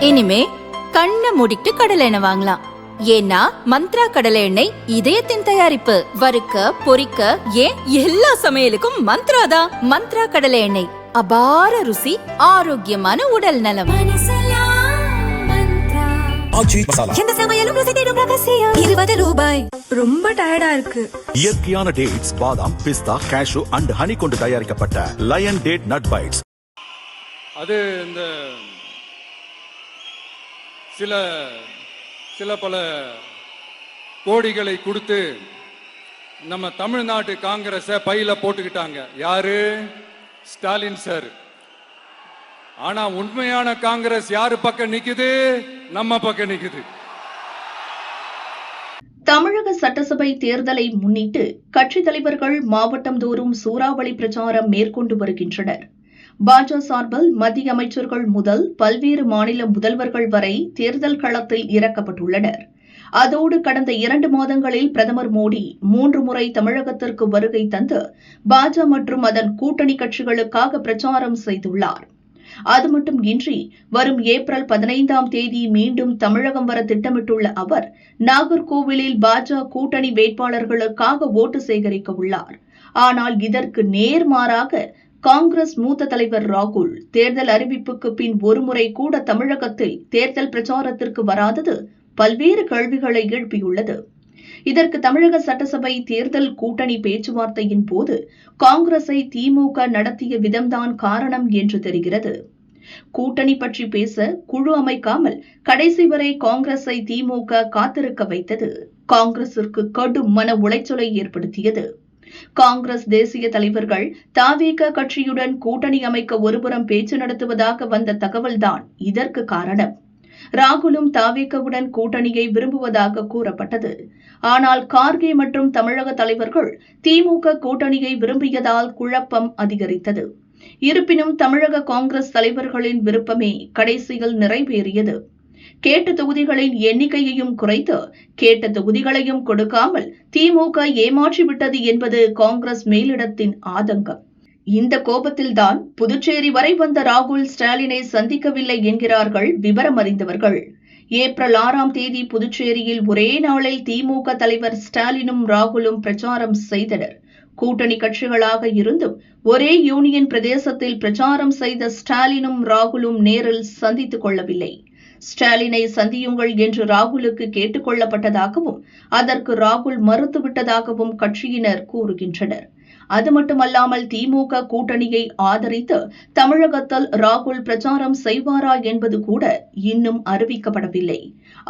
இனிமே கண்ணை மூடிட்டு கடலை எண்ணெய் வாங்கலாம். ஏன்னா மந்த்ரா கடலை எண்ணெய் இதயத்தின் தயாரிப்பு. வறுக்க பொரிக்க ஏன் எல்லா சமையலுக்கும் மந்த்ரா தான். மந்த்ரா கடலை எண்ணெய், அபார ருசி, ஆரோக்கியமான உடல் நலம். ரொம்ப டயர்டா இருக்கு. இயற்கையான டேட்ஸ், பாதாம், பிஸ்தா, கேஷு அண்ட் ஹனி கொண்டு தயாரிக்கப்பட்ட லயன் டேட் நட் பைட்ஸ். அது இந்த சில பல கோடிகளை கொடுத்து நம்ம தமிழ்நாட்டு காங்கிரஸை பையில போட்டுக்கிட்டாங்க. யாரு? ஸ்டாலின் சார். ஆனா உண்மையான காங்கிரஸ் யாரு பக்கம் நிக்குது? நம்ம பக்கம் நிக்குது. தமிழக சட்டசபை தேர்தலை முன்னிட்டு கட்சித் தலைவர்கள் மாவட்டம் தோறும் சூறாவளி பிரச்சாரம் மேற்கொண்டு வருகின்றனர். பாஜக சார்பில் மத்திய அமைச்சர்கள் முதல் பல்வேறு மாநில முதல்வர்கள் வரை தேர்தல் களத்தில் இறக்கப்பட்டுள்ளனர். அதோடு கடந்த 2 மாதங்களில் பிரதமர் மோடி 3 முறை தமிழகத்திற்கு வருகை தந்து பாஜக மற்றும் அதன் கூட்டணி கட்சிகளுக்காக பிரச்சாரம் செய்துள்ளார். அது மட்டுமின்றி வரும் ஏப்ரல் 15ஆம் தேதி மீண்டும் தமிழகம் வர திட்டமிட்டுள்ள அவர் நாகர்கோவிலில் பாஜக கூட்டணி வேட்பாளர்களுக்காக ஓட்டு சேகரிக்க உள்ளார். ஆனால் இதற்கு நேர்மாறாக காங்கிரஸ் மூத்த தலைவர் ராகுல் தேர்தல் அறிவிப்புக்கு பின் ஒருமுறை கூட தமிழகத்தில் தேர்தல் பிரச்சாரத்திற்கு வராதது பல்வேறு கேள்விகளை எழுப்பியுள்ளது. இதற்கு தமிழக சட்டசபை தேர்தல் கூட்டணி பேச்சுவார்த்தையின் போது காங்கிரஸை திமுக நடத்திய விதம்தான் காரணம் என்று தெரிகிறது. கூட்டணி பற்றி பேச குழு அமைக்காமல் கடைசி வரை காங்கிரஸை திமுக காத்திருக்க வைத்தது காங்கிரசிற்கு கடும் மன உளைச்சலை ஏற்படுத்தியது. காங்கிரஸ் தேசிய தலைவர்கள் தவேக கட்சியுடன் கூட்டணி அமைக்க ஒருபுறம் பேச்சு நடத்துவதாக வந்த தகவல்தான் இதற்கு காரணம். ராகுலும் தவேகவுடன் கூட்டணியை விரும்புவதாக கூறப்பட்டது. ஆனால் கார்கே மற்றும் தமிழக தலைவர்கள் திமுக கூட்டணியை விரும்பியதால் குழப்பம் அதிகரித்தது. இருப்பினும் தமிழக காங்கிரஸ் தலைவர்களின் விருப்பமே கடைசியில் நிறைவேறியது. கேட்ட தொகுதிகளின் எண்ணிக்கையையும் குறைத்து கேட்ட தொகுதிகளையும் கொடுக்காமல் திமுக ஏமாற்றிவிட்டது என்பது காங்கிரஸ் மேலிடத்தின் ஆதங்கம். இந்த கோபத்தில்தான் புதுச்சேரி வரை வந்த ராகுல் ஸ்டாலினை சந்திக்கவில்லை என்கிறார்கள் விவரம் அறிந்தவர்கள். ஏப்ரல் 6ஆம் தேதி புதுச்சேரியில் ஒரே நாளில் திமுக தலைவர் ஸ்டாலினும் ராகுலும் பிரச்சாரம் செய்தனர். கூட்டணி கட்சிகளாக இருந்தும் ஒரே யூனியன் பிரதேசத்தில் பிரச்சாரம் செய்த ஸ்டாலினும் ராகுலும் நேரில் சந்தித்துக் கொள்ளவில்லை. ஸ்டாலினை சந்தியுங்கள் என்று ராகுலுக்கு கேட்டுக் கொள்ளப்பட்டதாகவும் அதற்கு ராகுல் மறுத்துவிட்டதாகவும் கட்சியினர் கூறுகின்றனர். அது மட்டுமல்லாமல் திமுக கூட்டணியை ஆதரித்து தமிழகத்தில் ராகுல் பிரச்சாரம் செய்வாரா என்பது கூட இன்னும் அறிவிக்கப்படவில்லை.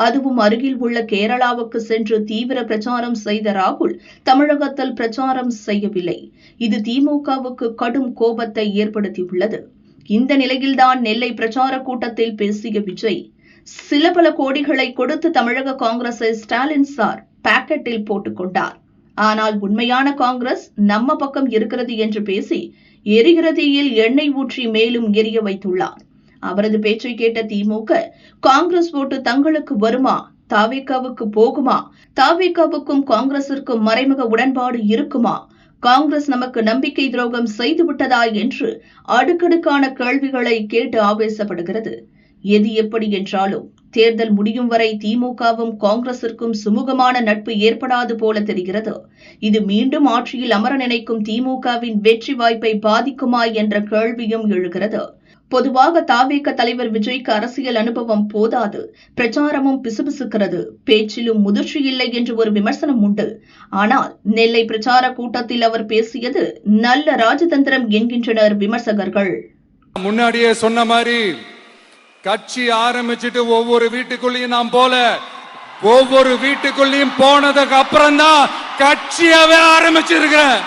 அதுவும் அருகில் உள்ள கேரளாவுக்கு சென்று தீவிர பிரச்சாரம் செய்த ராகுல் தமிழகத்தில் பிரச்சாரம் செய்யவில்லை. இது திமுகவுக்கு கடும் கோபத்தை ஏற்படுத்தியுள்ளது. இந்த நிலையில்தான் நெல்லை பிரச்சார கூட்டத்தில் பேசிய விஜய், சில பல கோடிகளை கொடுத்து தமிழக காங்கிரஸை ஸ்டாலின் சார் பாக்கெட்டில் போட்டுக் கொண்டார். ஆனால் உண்மையான காங்கிரஸ் நம்ம பக்கம் இருக்கிறது என்று பேசி எரிகிறதியில் எண்ணெய் ஊற்றி மேலும் எரிய வைத்துள்ளார். அவரது பேச்சை கேட்ட திமுக, காங்கிரஸ் ஓட்டு தங்களுக்கு வருமா, தவேகவுக்கு போகுமா, தவேகவுக்கும் காங்கிரசிற்கும் மறைமுக உடன்பாடு இருக்குமா, காங்கிரஸ் நமக்கு நம்பிக்கை துரோகம் செய்துவிட்டதா என்று அடுக்கடுக்கான கேள்விகளை கேட்டு ஆவேசப்படுகிறது. எது எப்படி என்றாலும் தேர்தல் முடியும் வரை திமுகவும் காங்கிரசிற்கும் சுமூகமான நட்பு ஏற்படாது போல தெரிகிறது. இது மீண்டும் ஆட்சியில் அமர நினைக்கும் திமுகவின் வெற்றி வாய்ப்பை பாதிக்குமா என்ற கேள்வியும் எழுகிறது. பொதுவாக தவேக தலைவர் விஜய்க்கு அரசியல் அனுபவம் போதாது, பிரச்சாரமும் பிசுபிசுக்கிறது, பேச்சிலும் முதிர்ச்சி இல்லை என்று ஒரு விமர்சனம் உண்டு. ஆனால் நெல்லை பிரச்சார கூட்டத்தில் அவர் பேசியது நல்ல ராஜதந்திரம் என்கின்றனர் விமர்சகர்கள். முன்னாடியே சொன்ன மாதிரி கட்சி ஆரம்பிச்சுட்டு ஒவ்வொரு வீட்டுக்குள்ளேயும் நாம் போல ஒவ்வொரு வீட்டுக்குள்ளேயும் போனதுக்கு அப்புறம் தான் கட்சியாவே ஆரம்பிச்சிருக்கிறேன்.